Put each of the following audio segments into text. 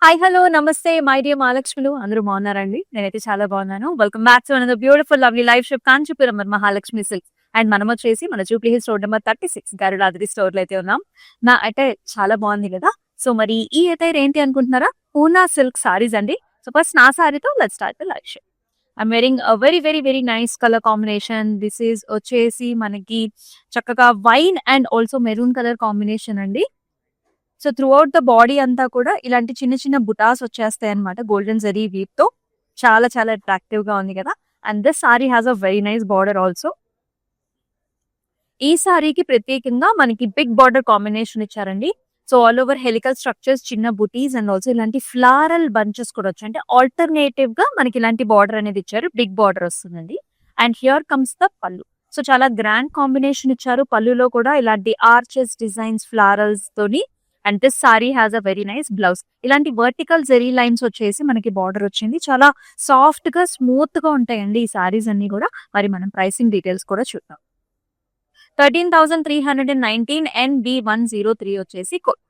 Hi hello నమస్తే my dear మహాలక్ష్ములు అందరూ బాగున్నారండి. నేనైతే చాలా బాగున్నాను. Welcome back to another beautiful lovely live ship Kanchipuram Mahalakshmi silks. And మనం వచ్చేసి మన Jubilee Hills road number 36 Garudadri store లో అయితే ఉన్నాం. నా అటైర్ చాలా బాగుంది కదా. సో మరి ఈ అటైర్ ఏంటి అనుకుంటున్నారా? పూనా సిల్క్ సారీస్ అండి. సో ఫస్ట్ నా సారీతో let's start the live ship. I'm wearing very very very nice colour combination. This is వచ్చేసి మనకి చక్కగా wine and also maroon colour combination అండి. So throughout the body అంతా కూడా ఇలాంటి చిన్న చిన్న బుటాస్ వచ్చేస్తాయి అనమాట గోల్డెన్ జరీ వీవ్ తో. చాలా చాలా అట్రాక్టివ్ గా ఉంది కదా. And this sari has a very nice border also. ఈ సారీకి ప్రత్యేకంగా మనకి బిగ్ బార్డర్ కాంబినేషన్ ఇచ్చారండి. So all over helical structures, చిన్న బుటీస్ అండ్ ఆల్సో ఇలాంటి ఫ్లారల్ బంచెస్ కూడా వచ్చాయి. అంటే ఆల్టర్నేటివ్ గా మనకి ఇలాంటి బార్డర్ అనేది ఇచ్చారు. బిగ్ బార్డర్ వస్తుందండి. అండ్ హియర్ కమ్స్ ద పళ్ళు. సో చాలా గ్రాండ్ కాంబినేషన్ ఇచ్చారు. పళ్ళులో కూడా ఇలాంటి ఆర్చెస్ డిజైన్స్ ఫ్లారల్స్ తోని. And this sari has a very nice blouse. ఇలాంటి వర్టికల్ జెరీ లైన్స్ వచ్చేసి మనకి బార్డర్ వచ్చింది. చాలా సాఫ్ట్ గా స్మూత్ గా ఉంటాయండి ఈ సారీస్ అన్ని కూడా. మరి మనం ప్రైసింగ్ డీటెయిల్స్ కూడా చూద్దాం. 13,319 NB103 వచ్చేసి కోడ్.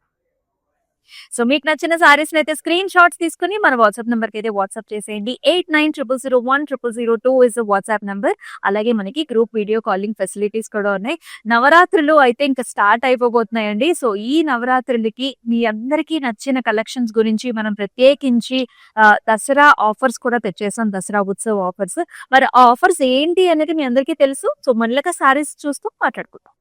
సో మీకు నచ్చిన సారీస్ అయితే స్క్రీన్ షాట్స్ తీసుకుని మన వాట్సాప్ నెంబర్ కి అయితే వాట్సాప్ చేసేయండి. 8900010002 ఇస్ వాట్సాప్ నెంబర్. అలాగే మనకి గ్రూప్ వీడియో కాలింగ్ ఫెసిలిటీస్ కూడా ఉన్నాయి. నవరాత్రులు అయితే ఇంకా స్టార్ట్ అయిపోబోతున్నాయండి. సో ఈ నవరాత్రులకి మీ అందరికీ నచ్చిన కలెక్షన్స్ గురించి మనం ప్రత్యేకించి దసరా ఆఫర్స్ కూడా తెచ్చేసాం. దసరా ఉత్సవ్ ఆఫర్స్. మరి ఆ ఆఫర్స్ ఏంటి అనేది మీ అందరికీ తెలుసు. సో మళ్ళీ సారీస్ చూస్తూ మాట్లాడుకుందాం.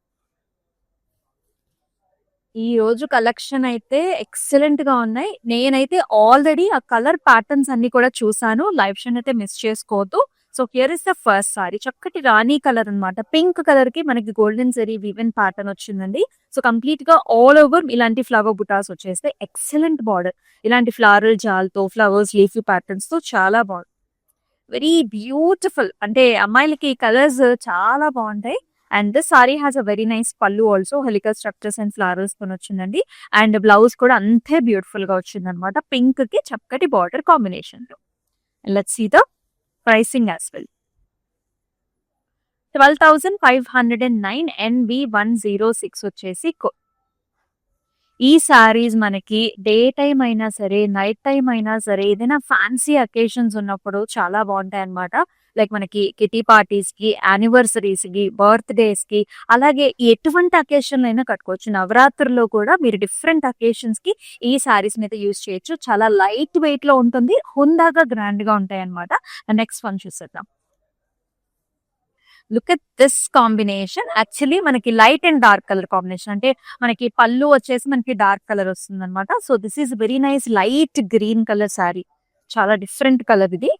ఈ రోజు కలెక్షన్ అయితే ఎక్సలెంట్ గా ఉన్నాయి. నేనైతే ఆల్రెడీ ఆ కలర్ ప్యాటర్న్స్ అన్ని కూడా చూసాను. లైవ్ షోన్ అయితే మిస్ చేసుకోవద్దు. So here is the first sari. చక్కటి రాణి కలర్ అన్నమాట. పింక్ కలర్ కి మనకి గోల్డెన్ జరీ వీవెన్ ప్యాటర్న్ వచ్చిందండి. సో కంప్లీట్ గా ఆల్ ఓవర్ ఇలాంటి ఫ్లవర్ బుటాస్ వచ్చేస్తే ఎక్సలెంట్ బార్డర్. ఇలాంటి ఫ్లారల్ జాల్తో ఫ్లవర్స్ లీఫీ ప్యాటర్న్స్ తో చాలా బాగుంది. Very beautiful. అంటే అమ్మాయిలకి కలర్స్ చాలా బాగుంటాయి. And this sari has a very nice pallu also. Helical structures and flowers తో వచ్చిందండి. అండ్ బ్లౌజ్ కూడా అంతే బ్యూటిఫుల్ గా వచ్చింది అనమాట. పింక్ కి చక్కటి బార్డర్ కాంబినేషన్ లో. Let's see the pricing as well. 12,509 NB106 వచ్చేసి ఈ సారీస్ మనకి డే టైం అయినా సరే, నైట్ టైం అయినా సరే, ఏదైనా ఫ్యాన్సీ అకేషన్స్ ఉన్నప్పుడు చాలా బాగుంటాయి అన్నమాట. లైక్ మనకి కిటీ పార్టీస్ కి, యానివర్సరీస్ కి, బర్త్ డేస్ కి, అలాగే ఎటువంటి అకేషన్ అయినా కట్టుకోవచ్చు. నవరాత్రుల్లో కూడా మీరు డిఫరెంట్ అకేషన్స్ కి ఈ సారీస్ అయితే యూజ్ చేయొచ్చు. చాలా లైట్ వెయిట్ లో ఉంటుంది. హుందాగా గ్రాండ్ గా ఉంటాయి అనమాట. నెక్స్ట్ వన్ చూసేద్దాం. Look at this combination. Actually మనకి light and dark colour combination. అంటే మనకి పళ్ళు వచ్చేసి మనకి డార్క్ కలర్ వస్తుంది అనమాట. So this is very nice light green colour sari. చాలా డిఫరెంట్ కలర్ ఇది.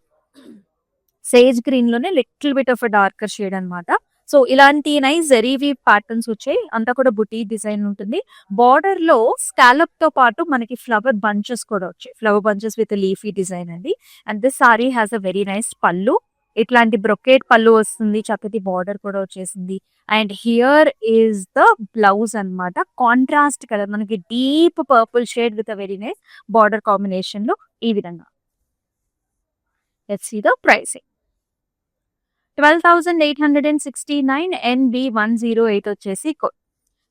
సేజ్ గ్రీన్ లోనే little bit of darker shade అనమాట. సో ఇలాంటి నైస్ జెరీవీ ప్యాటర్న్స్ వచ్చాయి. అంతా కూడా బుటీ డిజైన్ ఉంటుంది. బార్డర్ లో స్కాలప్ తో పాటు మనకి ఫ్లవర్ బంచెస్ కూడా వచ్చాయి. Flower bunches with leafy design అండి. And this sari has a very nice pallu. ఇట్లాంటి బ్రొకేట్ పళ్ళు వస్తుంది. చక్కటి బార్డర్ కూడా వచ్చేసింది. And here is the blouse అన్నమాట. కాంట్రాస్ట్ కలర్ మనకి deep purple shade with a very nice border combination లో ఈ విధంగా. Let's see the pricing. 12,869 NB108 వచ్చేసి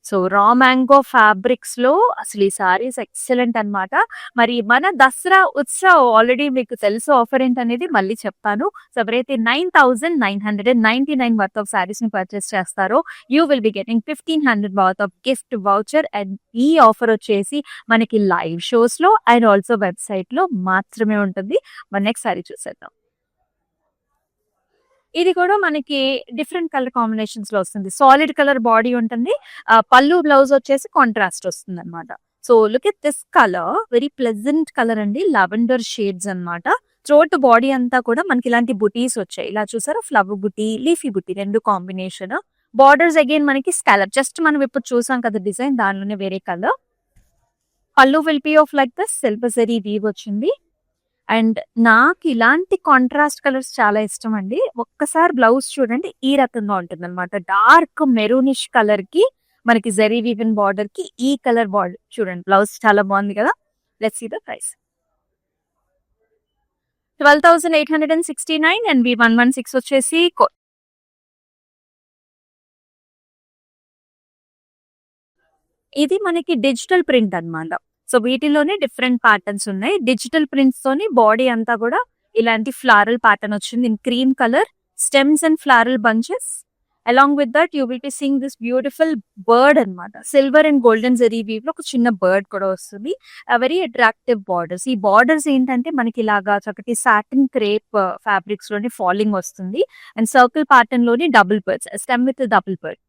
సో రా మ్యాంగో ఫ్యాబ్రిక్స్ లో అసలు ఈ సారీస్ ఎక్సలెంట్ అన్నమాట. మరి మన దసరా ఉత్సవ్ ఆల్రెడీ మీకు తెలుసు ఆఫర్ ఏంటనేది మళ్ళీ చెప్తాను. సో ఎవరైతే 9,999 వర్త్ ఆఫ్ సారీస్ ని పర్చేస్ చేస్తారో you will be getting 1,500 worth of gift voucher. And ఈ ఆఫర్ వచ్చేసి మనకి లైవ్ షోస్ లో అండ్ ఆల్సో వెబ్సైట్ లో మాత్రమే ఉంటుంది. మన నెక్స్ట్ సారీ చూసేద్దాం. ఇది కూడా మనకి డిఫరెంట్ కలర్ కాంబినేషన్స్ లో వస్తుంది. సాలిడ్ కలర్ బాడీ ఉంటుంది. పళ్ళు బ్లౌజ్ వచ్చేసి కాంట్రాస్ట్ వస్తుంది అనమాట. So look at this colour. Very pleasant colour అండి. లావెండర్ షేడ్స్ అన్నమాట. త్రోట్ బాడీ అంతా కూడా మనకి ఇలాంటి బుటీస్ వచ్చాయి. ఇలా చూసారా, ఫ్లవర్ బుటీ, లీఫీ బుటీ రెండు కాంబినేషన్. బార్డర్స్ అగైన్ మనకి స్కాలప్. జస్ట్ మనం ఇప్పుడు చూసాం కదా డిజైన్, దానిలోనే వేరే కలర్. పళ్ళు will be of like this silver zari weave వచ్చింది. అండ్ నాకు ఇలాంటి కాంట్రాస్ట్ కలర్స్ చాలా ఇష్టం అండి. ఒక్కసారి బ్లౌజ్ చూడండి, ఈ రకంగా ఉంటుంది అనమాట. డార్క్ మెరూనిష్ కలర్ కి మనకి జరీ వీవెన్ బార్డర్ కి ఈ కలర్ బార్డర్ చూడండి. బ్లౌజ్ చాలా బాగుంది కదా. Let's see the price. 12,869 and B116 వచ్చేసి ఇది మనకి డిజిటల్ ప్రింట్ అన్నమాట. సో వీటిలోనే డిఫరెంట్ ప్యాటర్న్స్ ఉన్నాయి. డిజిటల్ ప్రింట్స్ తోని బాడీ అంతా కూడా ఇలాంటి ఫ్లారల్ ప్యాటర్న్ వచ్చింది in cream colour, stems and floral bunches. Along with that, you will be seeing this beautiful bird అన్నమాట. Silver and golden zari weave లో ఒక చిన్న బర్డ్ కూడా వస్తుంది. Very attractive borders. ఈ బార్డర్స్ ఏంటంటే మనకి ఇలాగా చక్కటి సాటిన్ క్రేప్ ఫ్యాబ్రిక్స్ లోని ఫాలింగ్ వస్తుంది అండ్ సర్కిల్ ప్యాటర్న్ లోని double birds, stem with double bird.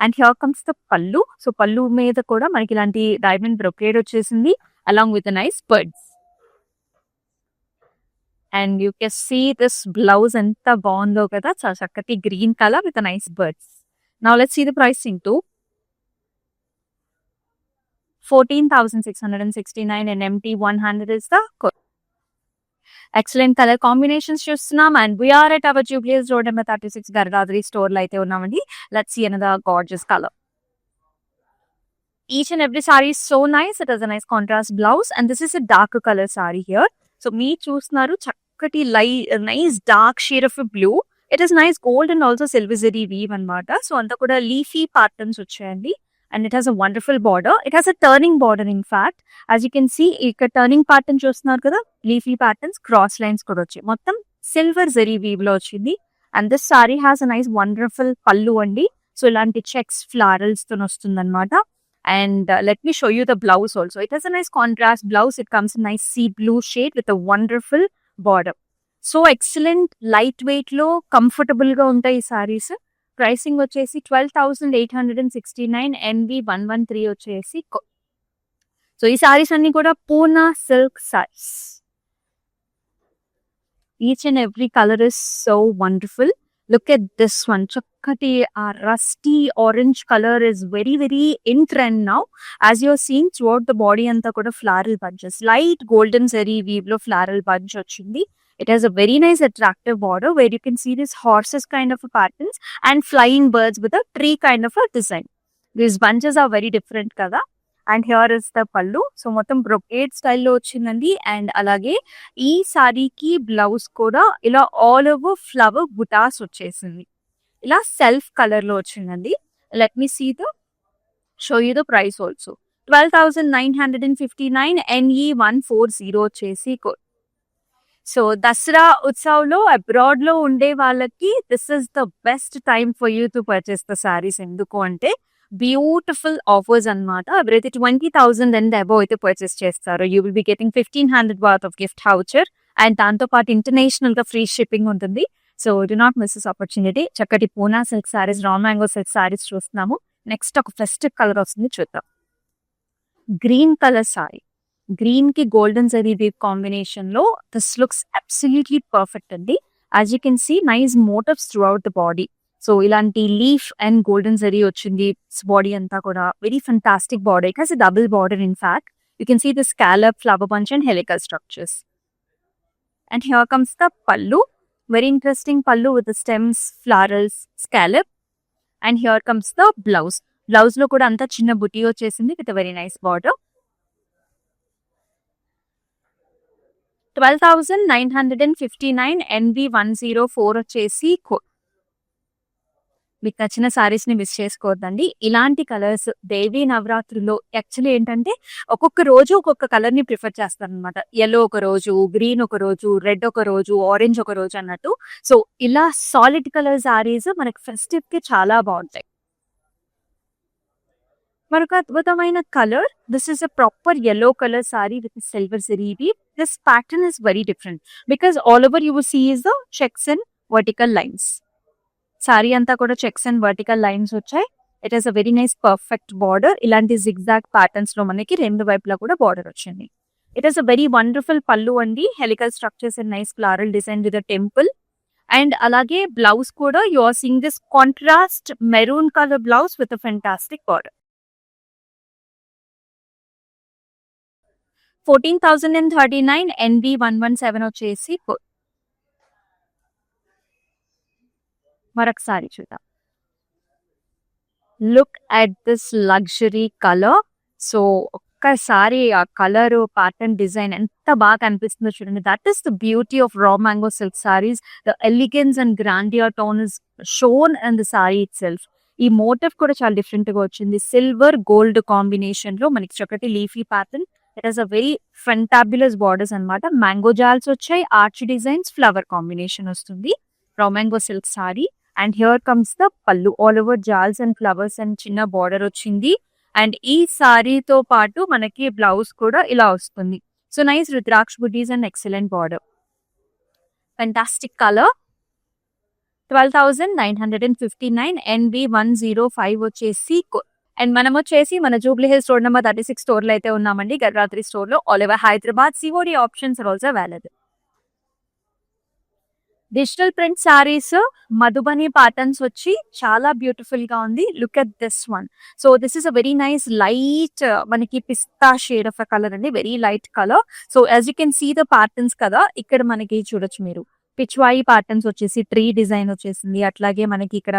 And here comes the pallu. So pallu మీద కూడా మనకి ఇలాంటి డైమండ్ బ్రొకేడ్ వచ్చేసింది along with nice birds. And you can see this blouse ఎంత బాగుందో కదా, చాలా చక్కటి green colour with nice birds. Now let's see the pricing to 14,669 and MT 100 is the code. Excellent colour combinations చూస్తున్నాం and we are at our జూబ్లీస్ road number 36 గరదాద్రి store లో అయితే ఉన్నామండి. Let's see another gorgeous colour. Each and every saree is so nice. It has a nice contrast blouse and this is a dark color saree here. So me చూస్తున్నారు చక్కటి nice dark shade of blue. It is nice gold and also silver zari weave అన్నమాట. So అంతా కూడా leafy patterns వచ్చాయండి and it has a wonderful border. It has a turning border in fact. As you can see ఇక్కడ turning pattern చూస్తున్నారు కదా, leafy patterns, cross lines కూడా వచ్చాయి. మొత్తం సిల్వర్ జరీ వీవ్ లో వచ్చింది and this sari has a nice wonderful pallu అండి. So ఇలాంటి చెక్స్ ఫ్లారల్స్ తో వస్తుంది అనమాట. And let me show you the blouse also. It has a nice contrast blouse. It comes in nice sea blue shade with a wonderful border. So excellent, lightweight lo, comfortable ga untayi ee sarees. Pricing వచ్చేసి 12,869, NV 113 వచ్చేసి. So ఈ సారీస్ అన్ని కూడా Poona silk saris. Each and every color is so wonderful. Look at this one. Chakkati rusty orange color is very, very in trend now. As you're seeing throughout the body anta kuda floral bunches. Light golden zari weave lo floral bunch ochindi. It has a very nice attractive border where you can see this horses kind of a patterns and flying birds with a tree kind of a design. These bunches are very different kada. And here is the pallu. So మొత్తం brocade స్టైల్లో వచ్చిందండి. And అలాగే ఈ సారీకి blouse కూడా ఇలా all over flower బుటాస్ వచ్చేసింది. ఇలా సెల్ఫ్ కలర్ లో వచ్చిందండి. Let me see the show you the price also. 12,959, NE 140 వచ్చేసి. సో దసరా ఉత్సవ్లో అబ్రాడ్ లో ఉండే వాళ్ళకి this is the best time for you to purchase the saris. ఎందుకు అంటే బ్యూటిఫుల్ ఆఫర్స్ అన్నమాట. ఎవరైతే 20,000 అండ్ అబోవ్ అయితే పర్చేస్ చేస్తారో you will be getting 1,500 worth of gift voucher and దాంతో పాటు ఇంటర్నేషనల్ గా ఫ్రీ షిప్పింగ్ ఉంటుంది. So do not miss this opportunity. చక్కటి పూనా సిల్క్ సారీస్, రా మ్యాంగో సిల్క్ సారీస్ చూస్తున్నాము. నెక్స్ట్ ఒక ఫెస్టివ్ కలర్ వస్తుంది, చూద్దాం. గ్రీన్ కలర్ సారీ, గ్రీన్ కి గోల్డెన్ జరీ వీవ్ కాంబినేషన్ లో దిస్ లుక్స్ అబ్సల్యూట్లీ పర్ఫెక్ట్ అండి. As you can see nice motifs throughout the body. So ఇలాంటి లీఫ్ అండ్ గోల్డెన్ జరీ వచ్చింది బాడీ అంతా కూడా. Very fantastic border. It has a double border in fact. You can see the scallop, flower bunch and helical structures. And here comes the pallu. Very interesting pallu with stems, florals, scallop. And here comes the blouse. Blouse లో కూడా అంతా చిన్న బుటీ వచ్చేసింది with very nice border. 12,959, NV 104 వచ్చేసి. మీకు నచ్చిన సారీస్ ని miss చేసుకోవద్దండి. ఇలాంటి కలర్స్ దేవీ నవరాత్రుల్లో యాక్చువల్లీ ఏంటంటే ఒక్కొక్క రోజు ఒక్కొక్క కలర్ ని ప్రిఫర్ చేస్తాను అనమాట. ఎల్లో ఒక రోజు, గ్రీన్ ఒక రోజు, రెడ్ ఒక రోజు, ఆరెంజ్ ఒక రోజు అన్నట్టు. సో ఇలా సాలిడ్ కలర్ సారీస్ మనకి ఫెస్టివ్ కి చాలా బాగుంటాయి. మరొక అద్భుతమైన colour, this is a proper yellow colour sari with silver zari weave. This pattern is very different because all over you will see is the checks and vertical lines. Sari అంతా కూడా checks and vertical lines వచ్చాయి. It is a very nice perfect border. ఇలాంటి zigzag patterns లో మనకి రెండు వైపులా కూడా border వచ్చింది. It is a very wonderful pallu అండి. Helical structures and nice floral design with a temple. And అలాగే బ్లౌజ్ కూడా you are seeing this contrast maroon colour blouse with a fantastic border. 14,039, NV 117 వచ్చేసి. మరొకసారి చూద్దాం. Look at this luxury colour. So ఒక్కసారి ఆ colour pattern design ఎంత బాగా కనిపిస్తుందో చూడండి. That is the beauty of raw mango silk saris. The elegance and grandeur tone is shown in the sari itself. ఈ మోటివ్ కూడా చాలా డిఫరెంట్ గా వచ్చింది. సిల్వర్ గోల్డ్ కాంబినేషన్ లో మనకి చక్కటి leafy pattern it has a very fantabulous borders అన్నమాట. Mango jaals వచ్చాయి, ఆర్చ్ డిజైన్స్, ఫ్లవర్ కాంబినేషన్ వస్తుంది. Raw mango silk sari. And here comes the pallu, all over jaals and flowers and చిన్న బార్డర్ వచ్చింది. అండ్ ఈ సారీతో పాటు మనకి బ్లౌజ్ కూడా ఇలా వస్తుంది. So nice rudraksha butis and excellent border. Fantastic colour. 12,959 NB105 వచ్చేసి అండ్ మనం వచ్చేసి మన Jubilee Hills road number 36 store లో అయితే ఉన్నామండి. గర్రాత్రి స్టోర్ లో all over Hyderabad. COD options are also available. Digital print saris, Madhubani patterns వచ్చి చాలా బ్యూటిఫుల్ గా ఉంది. Look at this one. So this is a very nice light, మనకి pista shade of a colour అండి, very light colour. So as you can see the patterns కదా, ఇక్కడ మనకి చూడొచ్చు మీరు. పిచ్వాయి ప్యాటర్న్స్ వచ్చేసి ట్రీ డిజైన్ వచ్చేసింది. అట్లాగే మనకి ఇక్కడ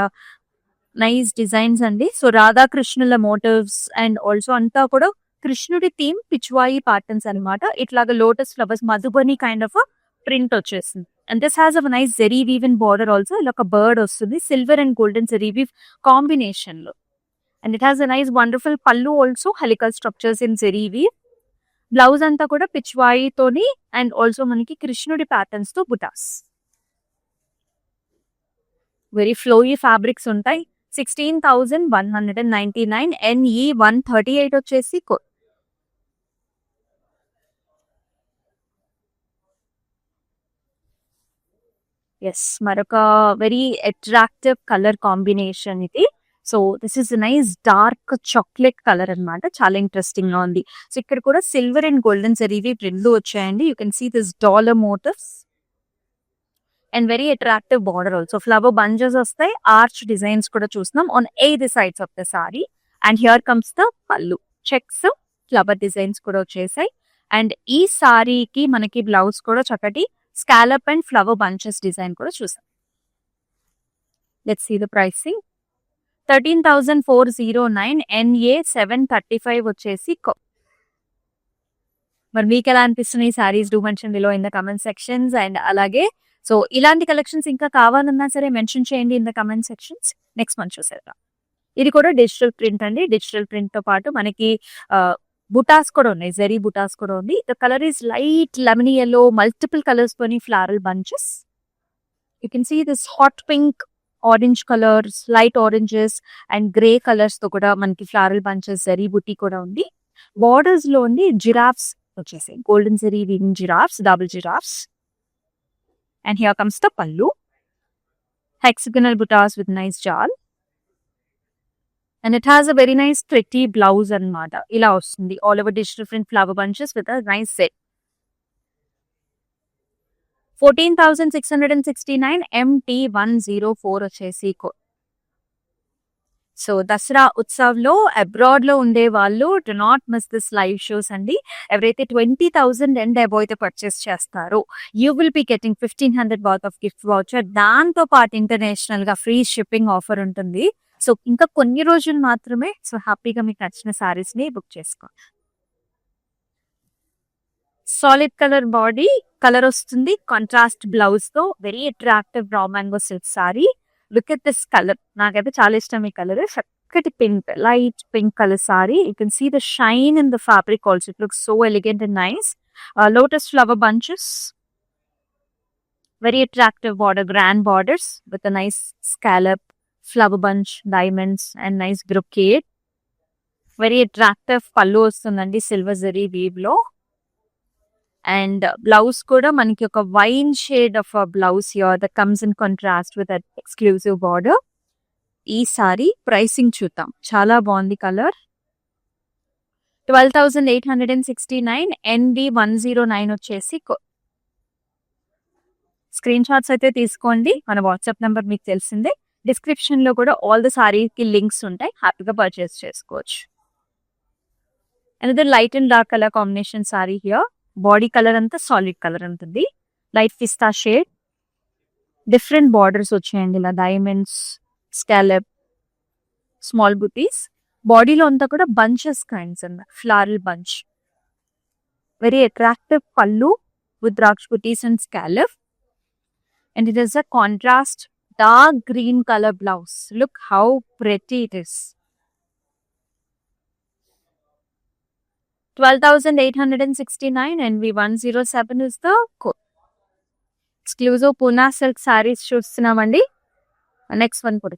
నైస్ డిజైన్స్ అండి. సో రాధాకృష్ణుల మోటివ్స్ అండ్ ఆల్సో అంతా కూడా కృష్ణుడి థీమ్ పిచ్వాయి ప్యాటర్న్స్ అనమాట. ఇట్లాగా lotus flowers Madhubani kind of print వచ్చేసింది. And this has a nice zari weave in border also. ఇలా ఒక బర్డ్ వస్తుంది silver and golden zari weave combination లో. And it has a nice wonderful pallu also, helical structures in zari weave. Blouse అంతా కూడా పిచ్వాయితోని and also మనకి కృష్ణుడి patterns తో బుటాస్. వెరీ ఫ్లోయీ ఫ్యాబ్రిక్స్ ఉంటాయి. 16,199 NE138 వచ్చేసి ఎస్ మరొక వెరీ అట్రాక్టివ్ కలర్ కాంబినేషన్ ఇది. So this is nice dark chocolate colour అన్నమాట. చాలా ఇంట్రెస్టింగ్ గా ఉంది. సో ఇక్కడ కూడా సిల్వర్ అండ్ గోల్డెన్ జరీవి రెండు వచ్చాయండి. You can see this dollar motifs and very attractive border also. Flower bunches వస్తాయి, ఆర్చ్ డిజైన్స్ కూడా చూస్తున్నాం on either sides of the sari. And here comes the pallu, checks, flower designs కూడా వచ్చేసాయి. అండ్ ఈ సారీకి మనకి బ్లౌజ్ కూడా చక్కటి scallop and flower bunches design కూడా చూసాం. Let's see the pricing. 13,409 NA735 వచ్చేసి మరి మీకు ఎలా అనిపిస్తున్నాయి saris? Do mention below in the comment sections. And అలాగే సో ఇలాంటి కలెక్షన్స్ ఇంకా కావాలన్నా సరే మెన్షన్ చేయండి in the comment sections. Next మనం చూసేద్దాం. ఇది కూడా డిజిటల్ ప్రింట్ అండి. డిజిటల్ ప్రింట్ తో పాటు మనకి బుటాస్ కూడా ఉన్నాయి, జరీ బుటాస్ కూడా ఉంది. The colour is light lemony yellow, multiple colours తోని floral bunches. You can see this hot pink, orange colours, light oranges and grey colours తో కూడా మనకి ఫ్లారల్ బంచెస్, జరీ బుటీ కూడా ఉంది. బార్డర్స్ లో ఉంది జిరాఫ్స్ వచ్చేసాయి, golden zari weaving giraffes, double giraffes. And here comes the pallu, hexagonal buttas with nice jal, and it has a very nice pretty blouse annamata. Ila vastundi all over different flower bunches with a nice set. 14,669 MT104 వచ్చేసి. So Dasara Utsav లో abroad లో ఉండే వాళ్ళు do not miss this live shows అండి. ఎవరైతే 20,000 and above అయితే purchase చేస్తారో you will be getting 1,500 worth of gift voucher. దాంతో పాటు ఇంటర్నేషనల్ గా ఫ్రీ షిప్పింగ్ ఆఫర్ ఉంటుంది. సో ఇంకా కొన్ని రోజులు మాత్రమే. సో హ్యాపీగా మీకు నచ్చిన సారీస్ ని బుక్ చేసుకోండి. సాలిడ్ కలర్ బాడీ కలర్ వస్తుంది, కాంట్రాస్ట్ బ్లౌజ్ తో very attractive raw mango silk sari. Look at this colour, నాకైతే చాలా ఇష్టం ఈ కలర్. చక్కటి pink, light pink colour sari. You can see the shine in the fabric also. It looks so elegant and nice. Lotus flower bunches, very attractive border, grand borders with a nice scallop, flower bunch, diamonds and nice brocade. Very attractive pallu వస్తుందండి silver zari weave లో. And blouse కూడా మనకి ఒక wine shade of blouse here that comes in contrast with that exclusive border. ఈ sorry pricing చూద్దాం, చాలా బాగుంది colour. 12,869 ND109 వచ్చేసి. స్క్రీన్ షాట్స్ అయితే తీసుకోండి, మన వాట్సాప్ నెంబర్ మీకు తెలిసిందే. డిస్క్రిప్షన్ లో కూడా ఆల్ ద సారీకి లింక్స్ ఉంటాయి, హ్యాపీగా పర్చేస్ చేసుకోవచ్చు. Another light and dark colour combination sorry here. Body colour అంతా సాలిడ్ కలర్ ఉంటుంది, లైట్ పిస్తా షేడ్. డిఫరెంట్ బార్డర్స్ వచ్చాయండి, ఇలా డైమండ్స్, స్కాలప్, స్మాల్ బుటీస్. బాడీలో అంతా కూడా బంచెస్ కైండ్స్ అన్న ఫ్లారల్ బంచ్. వెరీ అట్రాక్టివ్ పల్లు విత్ ద్రాక్ష బుటీస్ and scallop. And it is a contrast dark green color blouse. Look how pretty it is. 12,869 NV107 is the code. Exclusive Pune silk sarees చూస్తున్నామండి. Next one కూడా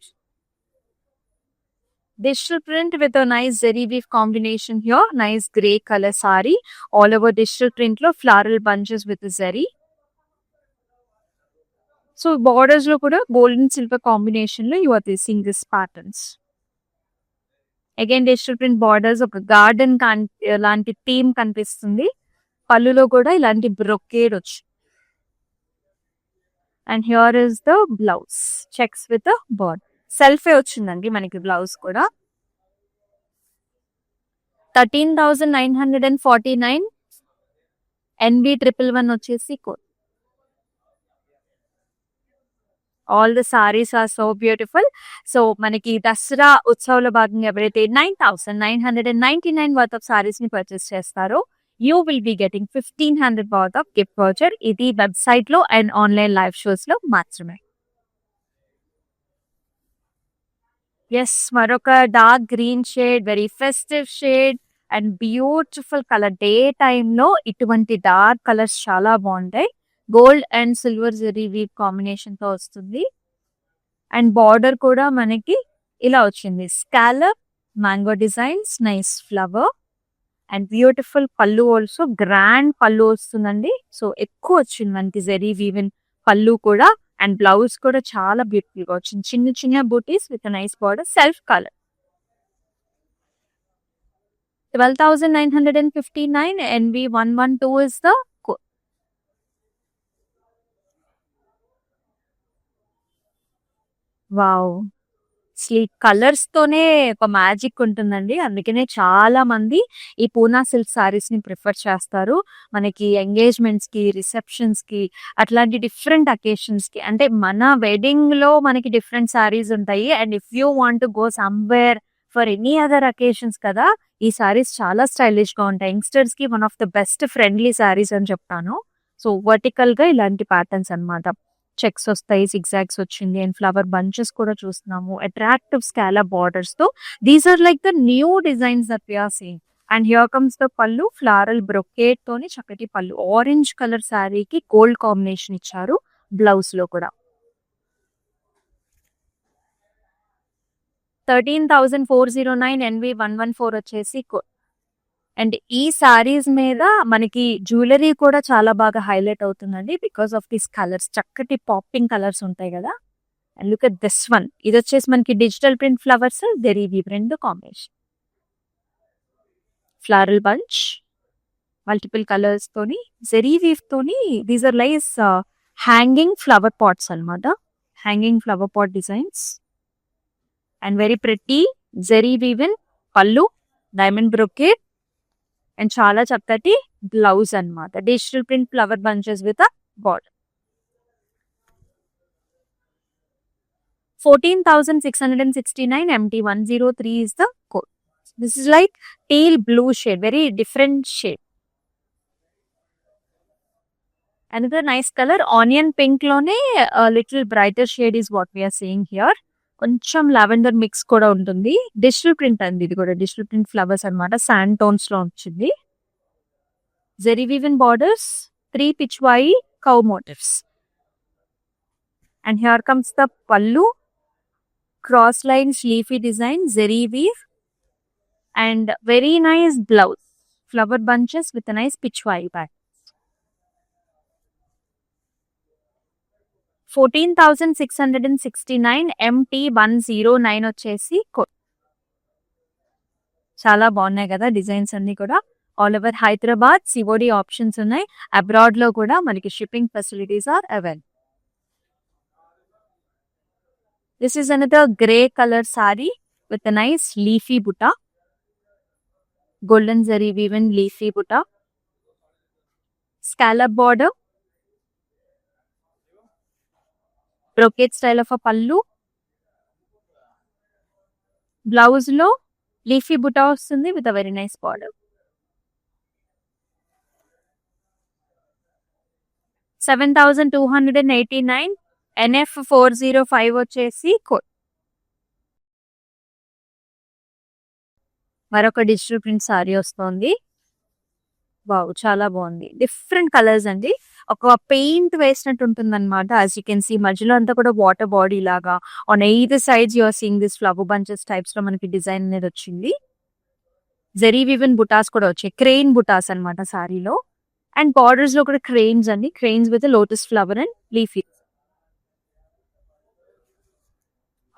digital print with a nice zari weave combination here. Nice grey color saree. All over digital print లో floral bunches with zari. So borders లో కూడా gold and silver combination లో you are seeing this patterns. Again digital print borders ఒక garden లాంటి theme కనిపిస్తుంది. పళ్ళులో కూడా ఇలాంటి బ్రొకేడ్ వచ్చి. And here is the blouse checks with board. Self వచ్చిందండి మనకి బ్లౌజ్ కూడా. 13,949 NB111 వచ్చేసి code. All the saris are so beautiful. So మనకి దసరా ఉత్సవంలో భాగంగా ఎవరైతే 9,999 వర్త్ ఆఫ్ సారీస్ ని పర్చేస్ చేస్తారో you will be getting 1,500 worth of gift voucher. ఇది వెబ్సైట్ లో అండ్ ఆన్లైన్ లైవ్ షోస్ లో మాత్రమే. ఎస్, మరొక dark green shade, very festive shade and beautiful colour. Day time లో ఇటువంటి డార్క్ కలర్స్ చాలా బాగుంటాయి. Gold and silver zari weave combination తో వస్తుంది. అండ్ బార్డర్ కూడా మనకి ఇలా వచ్చింది. Scallop mango designs, nice flower and beautiful pallu. Also grand pallu వస్తుందండి. సో ఎక్కువ వచ్చింది మనకి జరీ వీవెన్ పళ్ళు కూడా. అండ్ బ్లౌజ్ కూడా చాలా బ్యూటిఫుల్ గా వచ్చింది. చిన్న చిన్న butis with nice border, self colour. 12,959 NV112 is the code. Wow, ఈ కలర్స్ తోనే ఒక మ్యాజిక్ ఉంటుందండి. అందుకనే చాలా మంది ఈ పూనా సిల్క్ సారీస్ ని ప్రిఫర్ చేస్తారు. మనకి ఎంగేజ్మెంట్స్ కి, రిసెప్షన్స్ కి, అట్లాంటి డిఫరెంట్ అకేషన్స్ కి. అంటే మన వెడ్డింగ్ లో మనకి డిఫరెంట్ సారీస్ ఉంటాయి. And if you want to go somewhere for any other occasions కదా, ఈ సారీస్ చాలా స్టైలిష్ గా ఉంటాయి. యంగ్స్టర్స్ కి one of the best friendly saris అని చెప్తాను. సో వర్టికల్ గా ఇలాంటి ప్యాటర్న్స్ అన్నమాట. చెక్స్ వస్తాయి, సిగ్జాగ్స్ వచ్చింది అండ్ ఫ్లవర్ బంచెస్ కూడా చూస్తున్నాము. అట్రాక్టివ్ స్కాలప్ బార్డర్స్ తో. These are like the new designs that we are seeing. And here comes the pallu, floral brocade తోని చక్కటి పళ్ళు. ఆరెంజ్ కలర్ శారీకి గోల్డ్ కాంబినేషన్ ఇచ్చారు బ్లౌజ్ లో కూడా. 13,409 NV114 వచ్చేసి కోడ్. అండ్ ఈ సారీస్ మీద మనకి జ్యువెలరీ కూడా చాలా బాగా హైలైట్ అవుతుందండి బికాస్ ఆఫ్ దీస్ కలర్స్. చక్కటి పాపింగ్ కలర్స్ ఉంటాయి కదా. And look at this one. ఇది వచ్చేసి మనకి digital print flowers, zari weave రెండు combination. Floral bunch, multiple colours తోని, జరీ వీవ్ తోని. These are lies hanging flower pots అన్నమాట. Hanging flower pot designs and very pretty zari woven pallu, diamond brocade and చాలా చక్కటి blouse అన్నమాట. Digital print flower bunches with a border. 14,669 MT103 is the code. This is like teal blue shade, very different shade. Another nice color, onion pink lone a little brighter shade is what we are seeing here. కొంచెం lavender mix కూడా ఉంటుంది. Digital print అండి, ఇది కూడా digital print flowers అన్నమాట. Sand tones లో వచ్చింది. Zari woven borders, 3 pichwai cow motifs. And here comes the pallu, cross lines leafy design, zari weave and very nice blouse. Flower bunches with nice pichwai back. 14,669 MT109 వచ్చేసి code. చాలా బాగున్నాయి కదా డిజైన్స్ అన్ని కూడా. All over Hyderabad COD options ఉన్నాయి. Abroad లో కూడా మనకి shipping facilities are available. This is another grey colour sari with nice leafy buta, golden zari woven leafy buta, scallop border, brocade style of a pallu, blouse లో లీఫీ బుటా వస్తుంది with a very nice border. 7,289 NF405 వచ్చేసి code. మరొక digital print sari వస్తుంది. Wow! చాలా బాగుంది. Different colours అండి. ఒక paint వేసినట్టు ఉంటుందన్నమాట. యాస్ యూ కెన్ సీ మధ్యలో అంతా కూడా వాటర్ బాడీ లాగా on either sides you are seeing this flower bunches types లో మనకి డిజైన్ అనేది వచ్చింది. జెరీ వివెన్ బుటాస్ కూడా వచ్చాయి. క్రెయిన్ బుటాస్ అన్నమాట సారీలో. అండ్ బార్డర్స్ లో కూడా క్రెయిన్స్ అండి. Cranes with lotus flower and leafy.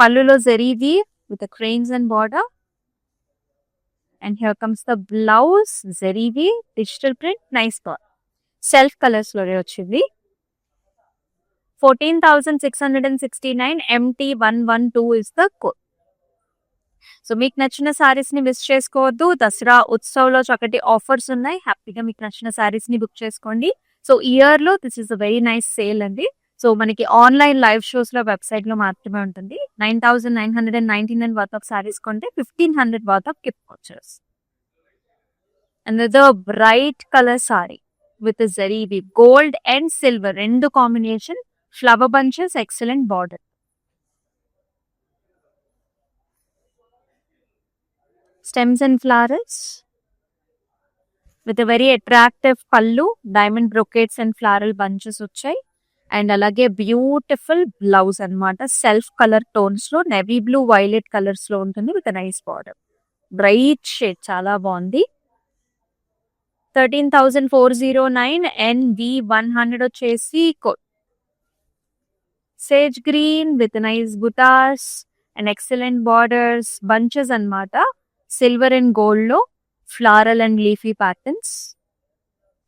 పళ్ళులో zari weave with cranes and border. And here comes the blouse, zari weave, digital print, nice bar. Self colors లో వచ్చింది. 14,669 MT112 is the code. So మీకు నచ్చిన సారీస్ ని miss చేసుకోవద్దు. దసరా ఉత్సవ్లో చక్కటి offers ఉన్నాయి. హ్యాపీగా మీకు నచ్చిన సారీస్ ని బుక్ చేసుకోండి. సో ఇయర్ లో this is a very nice sale అండి. సో మనకి ఆన్లైన్ లైవ్ షోస్ లో వెబ్సైట్ లో మాత్రమే ఉంటుంది. 9,999 వర్త్ ఆఫ్ సారీస్ కొంటే 1,500 worth of gift vouchers. Another bright color saree with a zari weave, gold and silver rendu combination, flower bunches, excellent border. Stems and flowers with a very attractive pallu, diamond brocades and floral bunches వచ్చాయి. And అలాగే beautiful blouse అన్నమాట. Self colour tones లో navy blue violet colours లో ఉంటుంది with nice border. Bright shade చాలా బాగుంది. 13,409 NV100 వచ్చేసి sage green with nice butas and excellent borders bunches అన్నమాట. సిల్వర్ అండ్ గోల్డ్ లో floral and leafy patterns,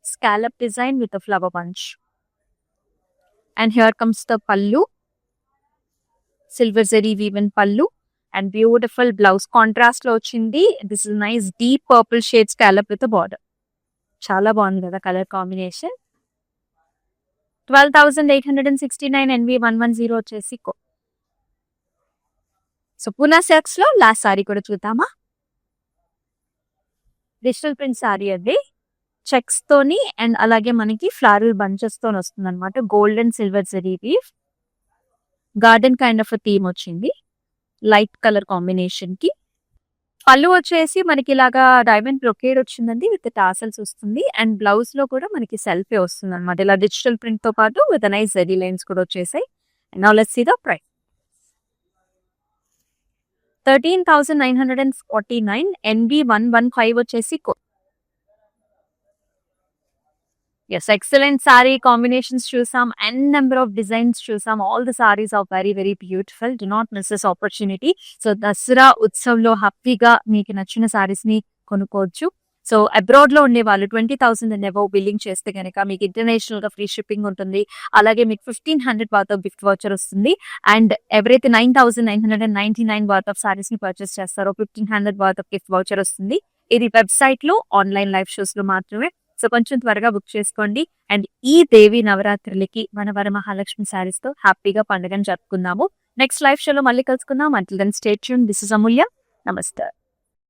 scallop design with a flower bunch. And here comes the pallu, silver zari woven pallu and beautiful blouse contrast లో వచ్చింది. This is nice deep purple shade scallop with border. చాలా బాగుంది కదా colour combination. 12,869 NV110 వచ్చేసి so Poona silks లో last sari కూడా చూద్దామా. Digital print sari అది చెక్స్ తోని అండ్ అలాగే మనకి ఫ్లారల్ బంచెస్ తో వస్తుంది అనమాట. Gold and silver zari weave, garden kind of theme వచ్చింది లైట్ కలర్ కాంబినేషన్ కి. పళ్ళు వచ్చేసి మనకి ఇలాగా డైమండ్ బ్రొకేడ్ వచ్చిందండి విత్ టాసల్స్ వస్తుంది. అండ్ బ్లౌజ్ లో కూడా మనకి సెల్ఫే వస్తుంది అనమాట. ఇలా డిజిటల్ ప్రింట్ తో పాటు విత్ నైస్ జరీ లైన్స్ కూడా వచ్చేసాయి. Now let's see the price. 13,949 NV115 వచ్చేసి ఎస్ ఎక్సలెంట్ సారీ కాంబినేషన్స్ చూసాం. అండ్ నెంబర్ ఆఫ్ డిజైన్స్ చూసాం. All the saris are very very beautiful. Do not miss this opportunity. So Dasara ఉత్సవ్లో హ్యాపీగా మీకు నచ్చిన సారీస్ ని కొనుక్కోవచ్చు. సో అబ్రాడ్ లో ఉండే వాళ్ళు 20,000 అండ్ అబౌవ్ బిల్లింగ్ చేస్తే కనుక మీకు ఇంటర్నేషనల్ గా ఫ్రీ షిప్పింగ్ ఉంటుంది. అలాగే మీకు 1,500 వర్త్ ఆఫ్ గిఫ్ట్ వౌచర్ వస్తుంది. అండ్ ఎవరైతే 9,999 వర్త్ ఆఫ్ సారీస్ ని పర్చేస్ చేస్తారో 1,500 వర్త్ ఆఫ్ గిఫ్ట్ వౌచర్ వస్తుంది. ఇది వెబ్సైట్ లో ఆన్లైన్ లైవ్ షోస్ లో మాత్రమే. సో కొంచెం త్వరగా బుక్ చేసుకోండి. అండ్ ఈ దేవి నవరాత్రులకి మన వరమహాలక్ష్మి సారీస్ తో హ్యాపీగా పండుగను జరుపుకుందాము. నెక్స్ట్ లైవ్ షోలో మళ్ళీ కలుసుకుందాం. Until then stay tune. This is Amulya. నమస్తే.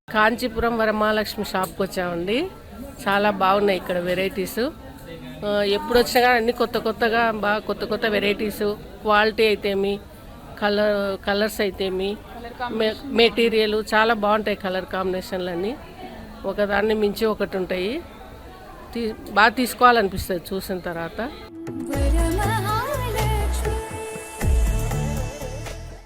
కాంచీపురం వరమహాలక్ష్మి షాప్కి వచ్చామండి. చాలా బాగున్నాయి ఇక్కడ వెరైటీస్. ఎప్పుడు వచ్చినా కానీ అన్ని కొత్తగా బాగా కొత్త వెరైటీస్, క్వాలిటీ అయితేమి, కలర్స్ అయితేమి, మెటీరియల్ చాలా బాగుంటాయి. కలర్ కాంబినేషన్లు అన్నీ ఒకదాన్ని మించి ఒకటి ఉంటాయి. బాగా తీసుకోవాలనిపిస్తుంది చూసిన తర్వాత.